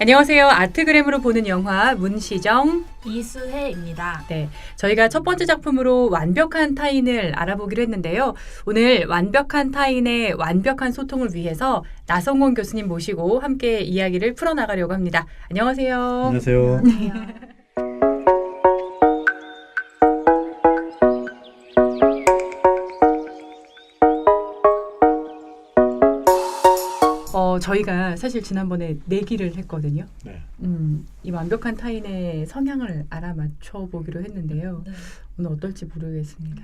안녕하세요. 아트그램으로 보는 영화 문시정 이수혜입니다. 네, 저희가 첫 번째 작품으로 완벽한 타인을 알아보기로 했는데요. 오늘 완벽한 타인의 완벽한 소통을 위해서 나성곤 교수님 모시고 함께 이야기를 풀어나가려고 합니다. 안녕하세요. 안녕하세요. 저희가 사실 지난번에 내기를 했거든요. 네. 이 완벽한 타인의 성향을 알아맞혀 보기로 했는데요. 네. 오늘 어떨지 모르겠습니다.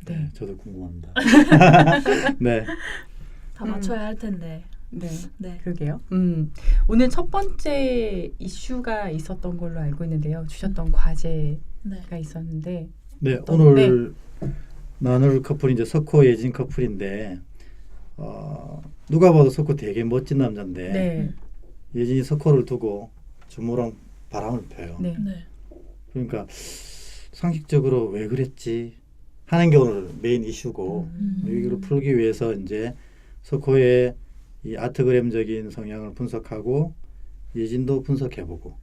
네. 저도 궁금합니다. 네. 다 맞춰야 할 텐데. 네. 네. 그러게요. 오늘 첫 번째 이슈가 있었던 걸로 알고 있는데요. 주셨던 과제가 네. 있었는데. 네, 어떤- 오늘 나눌 커플이 이제 석호 예진 커플인데 누가 봐도 석호 되게 멋진 남자인데 네. 예진이 석호를 두고 주모랑 바람을 펴요. 네. 네. 그러니까 상식적으로 왜 그랬지 하는 게 오늘 메인 이슈고 여기를 풀기 위해서 이제 석호의 이 아트그램적인 성향을 분석하고 예진도 분석해보고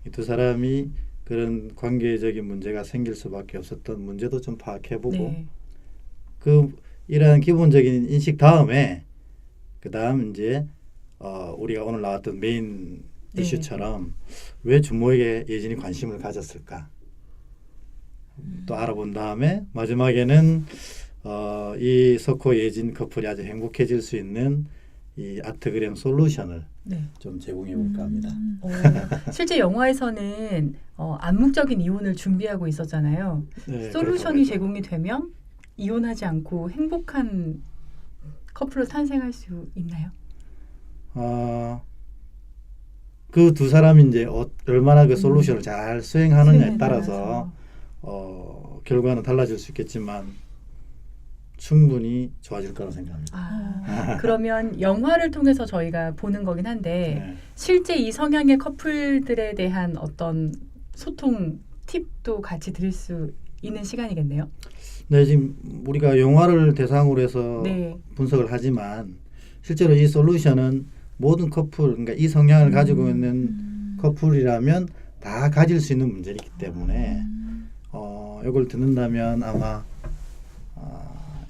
이 두 사람이 그런 관계적인 문제가 생길 수밖에 없었던 문제도 좀 파악해보고 네. 그 이러한 기본적인 인식 다음에 그 다음 이제 우리가 오늘 나왔던 메인 네. 이슈처럼 왜 주모에게 예진이 관심을 가졌을까 또 알아본 다음에 마지막에는 이 석호 예진 커플이 아주 행복해질 수 있는 이 아트그램 솔루션을 네. 좀 제공해 볼까 합니다. 실제 영화에서는 암묵적인 이혼을 준비하고 있었잖아요. 네, 솔루션이 그렇다고 제공이 되면 이혼하지 않고 행복한 커플로 탄생할 수 있나요? 그 두 사람이 이제 얼마나 그 솔루션을 잘 수행하느냐에 수행에 따라서 결과는 달라질 수 있겠지만 충분히 좋아질 거라고 생각합니다. 그러면 영화를 통해서 저희가 보는 거긴 한데 네. 실제 이 성향의 커플들에 대한 어떤 소통 팁도 같이 드릴 수 있는 시간이겠네요. 네, 지금 우리가 영화를 대상으로 해서 네. 분석을 하지만 실제로 이 솔루션은 모든 커플, 그러니까 이 성향을 가지고 있는 커플이라면 다 가질 수 있는 문제이기 때문에 이걸 듣는다면 아마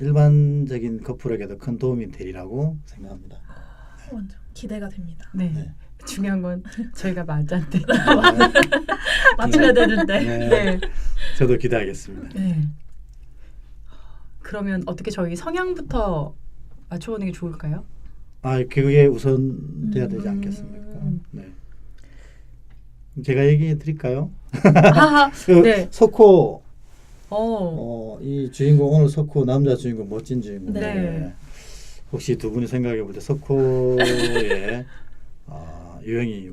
일반적인 커플에게도 큰 도움이 되리라고 생각합니다. 완전 기대가 됩니다. 네. 네. 중요한 건 저희가 맞았대. 맞춰야 되는데. 네. 네. 저도 기대하겠습니다. 네. 그러면 어떻게 저희 성향부터 맞춰보는 게 좋을까요? 그게 우선 돼야 되지 않겠습니까? 네. 제가 얘기해 드릴까요? 그 네. 석호 어. 이 주인공 오늘 석호 남자 주인공 멋진 주인공. 네. 혹시 두 분이 생각해 볼 때 석호의 유형이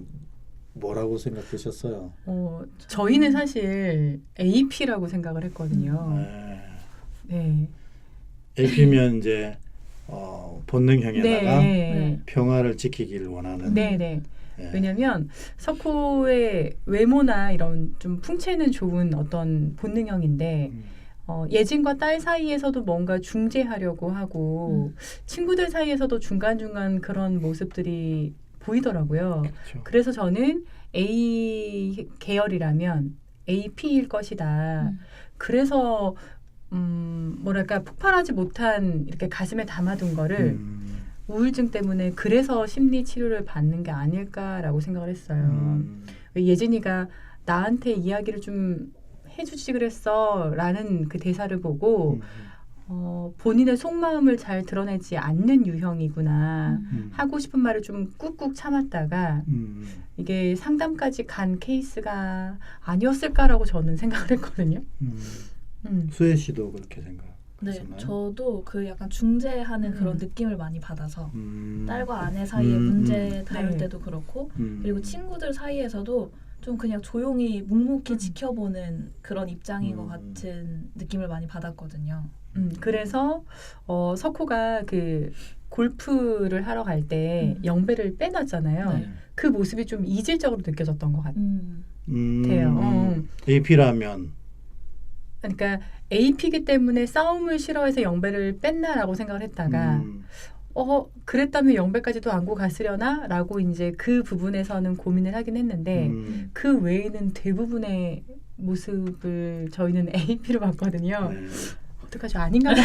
뭐라고 생각되셨어요? 저희는 사실 AP라고 생각을 했거든요. 네. AP면 이제 본능형에다가 네. 평화를 지키기를 원하는. 네, 네. 네. 왜냐면 석호의 외모나 이런 좀 풍채는 좋은 어떤 본능형인데 예진과 딸 사이에서도 뭔가 중재하려고 하고 친구들 사이에서도 중간중간 그런 모습들이 보이더라고요. 그렇죠. 그래서 저는 A 계열이라면 AP일 것이다. 그래서 뭐랄까 폭발하지 못한 이렇게 가슴에 담아둔 거를 우울증 때문에 그래서 심리 치료를 받는 게 아닐까라고 생각을 했어요. 예진이가 나한테 이야기를 좀 해주지 그랬어 라는 그 대사를 보고 본인의 속마음을 잘 드러내지 않는 유형이구나 하고 싶은 말을 좀 꾹꾹 참았다가 이게 상담까지 간 케이스가 아니었을까라고 저는 생각을 했거든요. 수혜 씨도 그렇게 생각. 네, 그렇잖아요. 저도 그 약간 중재하는 그런 느낌을 많이 받아서 딸과 아내 사이의 음, 문제 다룰 네. 때도 그렇고 그리고 친구들 사이에서도 좀 그냥 조용히 묵묵히 지켜보는 그런 입장인 것 같은 느낌을 많이 받았거든요. 그래서 석호가 그 골프를 하러 갈 때 영배를 빼놨잖아요. 네. 그 모습이 좀 이질적으로 느껴졌던 것 같아요. AP라면 그러니까 AP이기 때문에 싸움을 싫어해서 영배를 뺐나라고 생각을 했다가 그랬다면 영배까지도 안고 갔으려나라고 이제 그 부분에서는 고민을 하긴 했는데 그 외에는 대부분의 모습을 저희는 AP로 봤거든요. 네. 어떡하죠? 아닌가 봐요.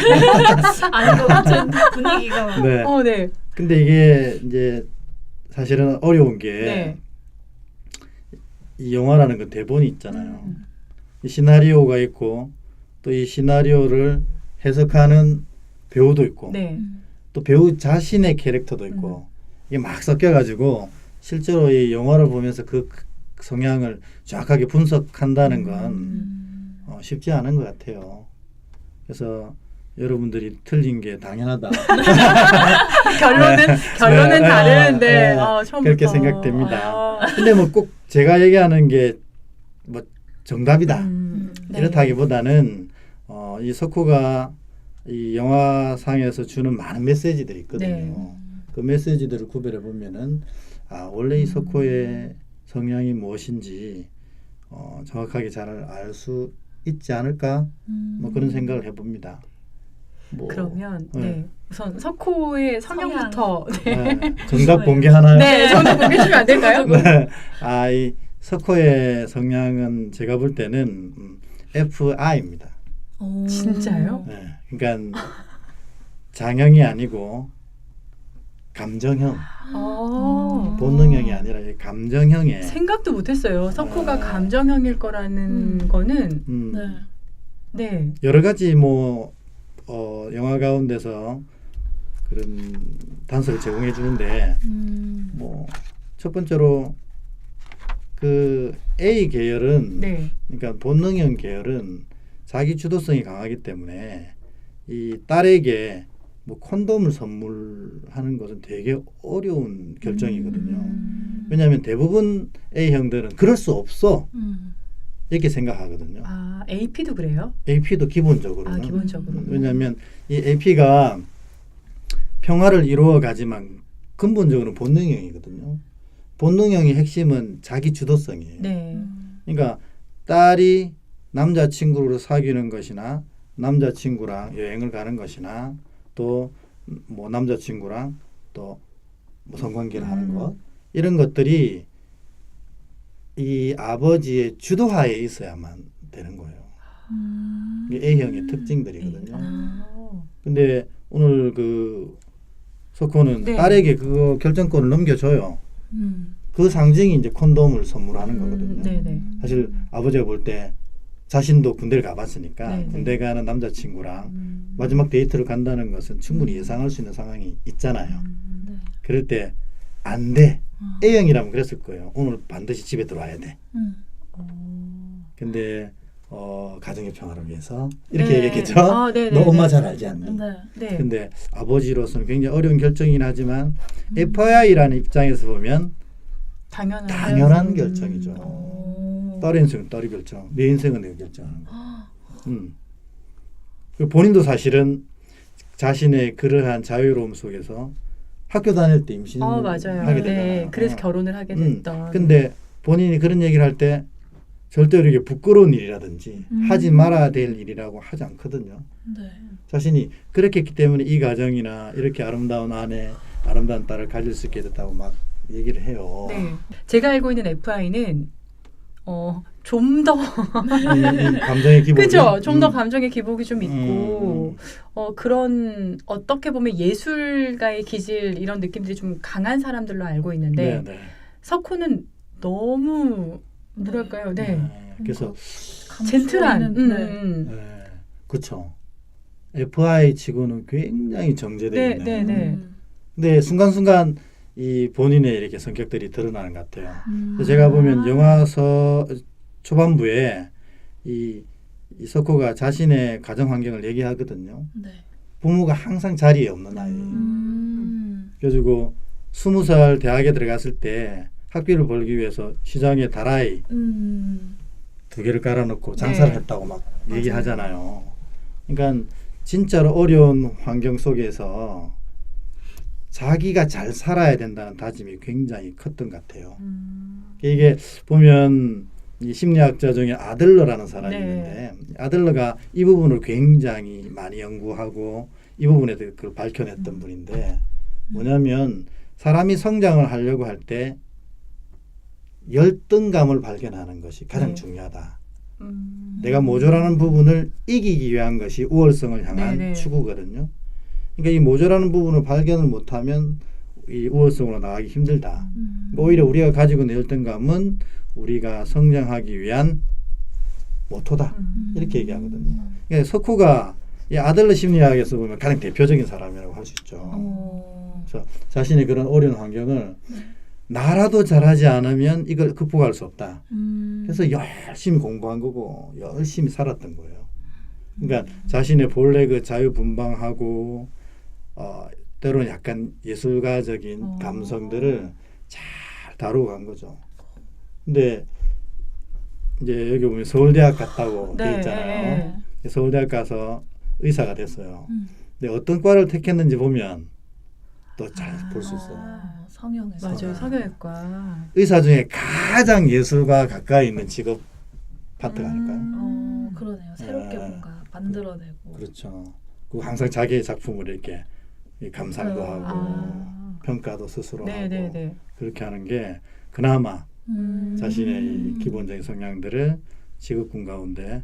아닌 것 같은 분위기가. 네. 네. 근데 이게 이제 사실은 어려운 게 네. 이 영화라는 건 대본이 있잖아요. 이 시나리오가 있고 또 이 시나리오를 해석하는 배우도 있고 네. 또 배우 자신의 캐릭터도 있고 이게 막 섞여가지고 실제로 이 영화를 보면서 그 성향을 정확하게 분석한다는 건 쉽지 않은 것 같아요. 그래서 여러분들이 틀린 게 당연하다. 결론은 네, 다른데 처음부터. 그렇게 생각됩니다. 근데 뭐 꼭 제가 얘기하는 게 뭐 정답이다 네. 이렇다기보다는 이 석호가 이 영화상에서 주는 많은 메시지들이 있거든요. 네. 그 메시지들을 구별해 보면은 원래 이 석호의 성향이 무엇인지 정확하게 잘 알 수 있지 않을까 뭐 그런 생각을 해봅니다. 뭐, 그러면 네. 우선 석호의 성향부터 네. 정답 공개하나요? 네, 정답 공개해주면 안 될까요? 네. 이 석호의 성향은 제가 볼 때는 FI입니다. 진짜요? 네. 그러니까 장형이 아니고 감정형, 본능형이 아니라 감정형의. 생각도 못했어요. 석호가 아. 감정형일 거라는 거는. 네. 여러 가지 뭐 영화 가운데서 그런 단서를 제공해 주는데 뭐 첫 번째로 그 A 계열은 네. 그러니까 본능형 계열은 자기 주도성이 강하기 때문에 이 딸에게 뭐 콘돔을 선물하는 것은 되게 어려운 결정이거든요. 왜냐하면 대부분 A형들은 그럴 수 없어 이렇게 생각하거든요. AP도 그래요? AP도 기본적으로는. 기본적으로. 왜냐하면 이 AP가 평화를 이루어 가지만 근본적으로는 본능형이거든요. 본능형의 핵심은 자기 주도성이에요. 네. 그러니까 딸이 남자친구로 사귀는 것이나 남자친구랑 여행을 가는 것이나 또 뭐 남자친구랑 또 뭐 성관계를 하는 것 이런 것들이 이 아버지의 주도하에 있어야만 되는 거예요. 이게 A형의 특징들이거든요. 근데 오늘 그 석호는 네. 딸에게 그 결정권을 넘겨줘요. 그 상징이 이제 콘돔을 선물하는 거거든요. 네네. 사실 아버지가 볼 때 자신도 군대를 가봤으니까 네네. 군대 가는 남자친구랑 마지막 데이트를 간다는 것은 충분히 예상할 수 있는 상황이 있잖아요. 그럴 때 안 돼. A형이라면 그랬을 거예요. 오늘 반드시 집에 들어와야 돼. 근데 가정의 평화를 위해서 이렇게 네. 얘기했겠죠. 네네. 너 엄마 잘 알지 않니? 네. 근데 아버지로서는 굉장히 어려운 결정이긴 하지만 FI라는 입장에서 보면 당연한 결정이죠. 딸의 인생은 딸이 결정, 내 인생은 내가 결정하는 거. 그리고 본인도 사실은 자신의 그러한 자유로움 속에서 학교 다닐 때 임신을 맞아요. 하게 네. 되잖아요. 그래서 결혼을 하게 됐던. 근데 본인이 그런 얘기를 할 때 절대로 이게 부끄러운 일이라든지 하지 말아야 될 일이라고 하지 않거든요. 자신이 그렇게 했기 때문에 이 가정이나 이렇게 아름다운 아내, 아름다운 딸을 가질 수 있게 됐다고 막 얘기를 해요. 네. 제가 알고 있는 FI는 좀 더 감정의 기복이 그죠? 좀 더 감정의 기복이 좀 있고 그런 어떻게 보면 예술가의 기질 이런 느낌들이 좀 강한 사람들로 알고 있는데 네. 석호는 너무 뭐랄까요? 네. 그래서 젠틀한. 네. 그렇죠. FI 치고는 굉장히 정제되어 있는. 네. 근데 순간순간 이 본인의 이렇게 성격들이 드러나는 것 같아요. 제가 보면 영화 초반부에 이 석호가 자신의 가정 환경을 얘기하거든요. 부모가 항상 자리에 없는 아이. 그래가지고 20살 대학에 들어갔을 때 학비를 벌기 위해서 시장에 다라이 2개를 깔아놓고 장사를 했다고 막 얘기하잖아요. 그러니까 진짜로 어려운 환경 속에서 자기가 잘 살아야 된다는 다짐이 굉장히 컸던 것 같아요. 이게 보면 이 심리학자 중에 아들러라는 사람이 있는데 아들러가 이 부분을 굉장히 많이 연구하고 이 부분에 대해 그걸 밝혀냈던 분인데 뭐냐면 사람이 성장을 하려고 할 때 열등감을 발견하는 것이 가장 네. 중요하다. 내가 모자라는 부분을 이기기 위한 것이 우월성을 향한 네네. 추구거든요. 그러니까 이 모자라는 부분을 발견을 못하면 이 우월성으로 나가기 힘들다. 그러니까 오히려 우리가 가지고 있는 열등감은 우리가 성장하기 위한 모토다. 이렇게 얘기하거든요. 그러니까 석호가 이 아들러 심리학에서 보면 가장 대표적인 사람이라고 할 수 있죠. 그래서 자신의 그런 어려운 환경을 나라도 잘하지 않으면 이걸 극복할 수 없다. 그래서 열심히 공부한 거고 열심히 살았던 거예요. 그러니까 자신의 본래 그 자유분방하고 때로는 약간 예술가적인 감성들을 잘 다루고 간 거죠. 근데 이제 여기 보면 서울대학 갔다고 돼 있잖아요. 서울대학 가서 의사가 됐어요. 근데 어떤 과를 택했는지 보면 또 잘 볼 수 있어요. 성형외과. 맞아요. 성형외과. 의사 중에 가장 예술과 가까이 있는 직업 파트가 아닐까요? 그러네요. 새롭게 뭔가 만들어내고. 그렇죠. 그리고 항상 자기의 작품을 이렇게 감상도 하고 평가도 스스로 하고 그렇게 하는 게 그나마 자신의 이 기본적인 성향들을 직업군 가운데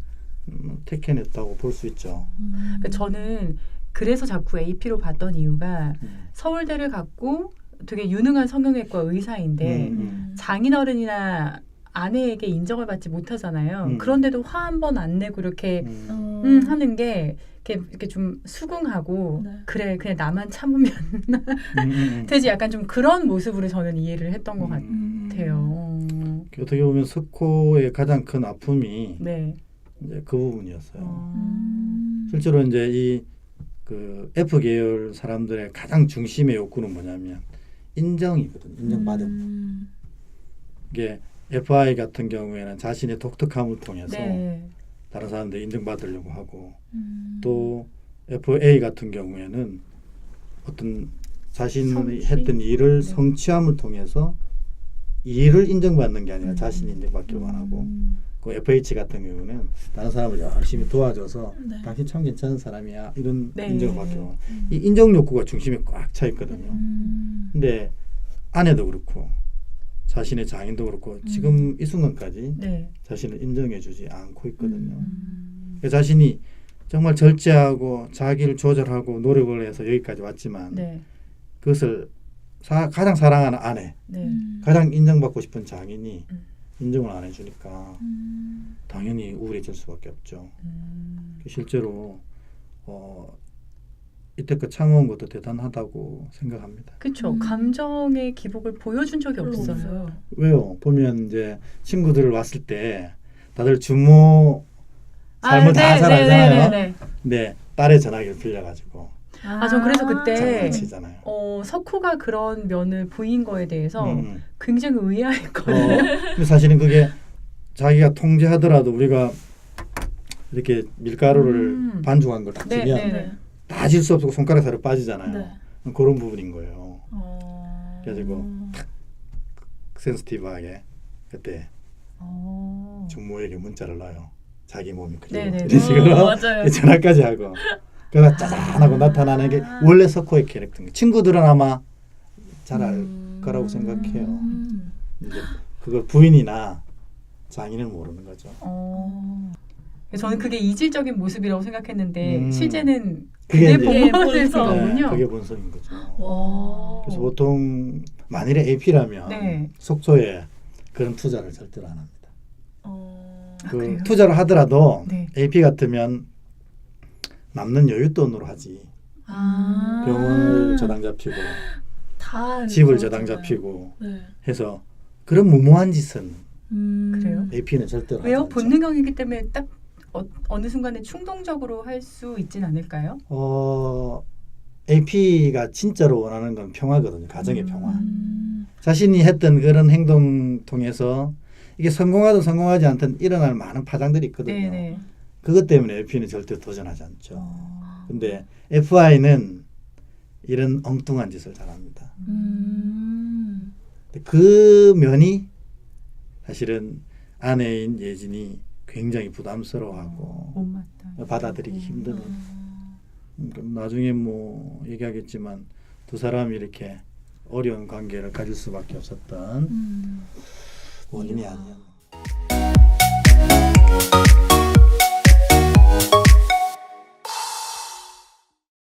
택해냈다고 볼 수 있죠. 그러니까 저는 그래서 자꾸 AP로 봤던 이유가 서울대를 갔고 되게 유능한 성형외과 의사인데 장인어른이나 아내에게 인정을 받지 못하잖아요. 그런데도 화 한 번 안 내고 이렇게 하는 게 이렇게 좀 수긍하고 그래 그냥 나만 참으면 되지 약간 좀 그런 모습으로 저는 이해를 했던 것 같아요. 어떻게 보면 석호의 가장 큰 아픔이 네. 이제 그 부분이었어요. 실제로 이제 이 그 F 계열 사람들의 가장 중심의 욕구는 뭐냐면 인정이거든요. 인정받음. 이게 FI 같은 경우에는 자신의 독특함을 통해서 다른 사람들 인정받으려고 하고 또 FA 같은 경우에는 어떤 자신이 했던 일을 성취함을 통해서 일을 인정받는 게 아니라 자신이 인정받기만 하고 그 FH 같은 경우는 다른 사람을 열심히 도와줘서 당신 참 괜찮은 사람이야 이런 인정을 받기만 이 인정 욕구가 중심에 꽉 차 있거든요. 근데 아내도 그렇고 자신의 장인도 그렇고 지금 이 순간까지 자신을 인정해주지 않고 있거든요. 자신이 정말 절제하고 자기를 조절하고 노력을 해서 여기까지 왔지만 그것을 가장 사랑하는 아내, 가장 인정받고 싶은 장인이 인정을 안 해주니까 당연히 우울해질 수밖에 없죠. 실제로 이때껏 참아온 것도 대단하다고 생각합니다. 그렇죠. 감정의 기복을 보여준 적이 없어요. 왜요? 보면 이제 친구들 왔을 때 다들 주모 삶을 다 잘 알잖아요. 네, 딸의 전화기를 빌려가지고. 전 그래서 그때 장난치잖아요. 석호가 그런 면을 보인 거에 대해서 굉장히 의아했거든요. 근데 사실은 그게 자기가 통제하더라도 우리가 이렇게 밀가루를 반죽한 걸 딱 주면 다 질 수 없고 손가락 사이로 빠지잖아요. 그런 부분인 거예요. 그래가지고 탁 센스티브하게 그때 중모에게 문자를 놔요. 자기 몸이 그리워. 이런 식으로 전화까지 하고 그래서 짜잔하고 나타나는 게 원래 석호의 캐릭터입니다. 친구들은 아마 잘 알 거라고 생각해요. 이제 그걸 부인이나 장인은 모르는 거죠. 저는 그게 이질적인 모습이라고 생각했는데 실제는 그게 본성인 거군요. 그게 본성인 거죠. 그래서 보통 만일에 AP라면 속초에 그런 투자를 절대로 안 합니다. 그 투자를 하더라도 AP 같으면 남는 여윳돈으로 하지. 병원을 저당 잡히고 집을 저당 잡히고 해서 그런 무모한 짓은 그래요? AP는 절대로 왜요? 하지 않죠. 본능형이기 때문에 딱 어느 순간에 충동적으로 할 수 있진 않을까요? AP가 진짜로 원하는 건 평화거든요. 가정의 평화. 자신이 했던 그런 행동 통해서 이게 성공하든 성공하지 않든 일어날 많은 파장들이 있거든요. 그것 때문에 AP는 절대 도전하지 않죠. 근데 FI는 이런 엉뚱한 짓을 잘합니다. 그 면이 사실은 아내인 예진이 굉장히 부담스러워하고 받아들이기 힘든. 나중에 뭐 얘기하겠지만 두 사람이 이렇게 어려운 관계를 가질 수밖에 없었던 원인이 아니었나.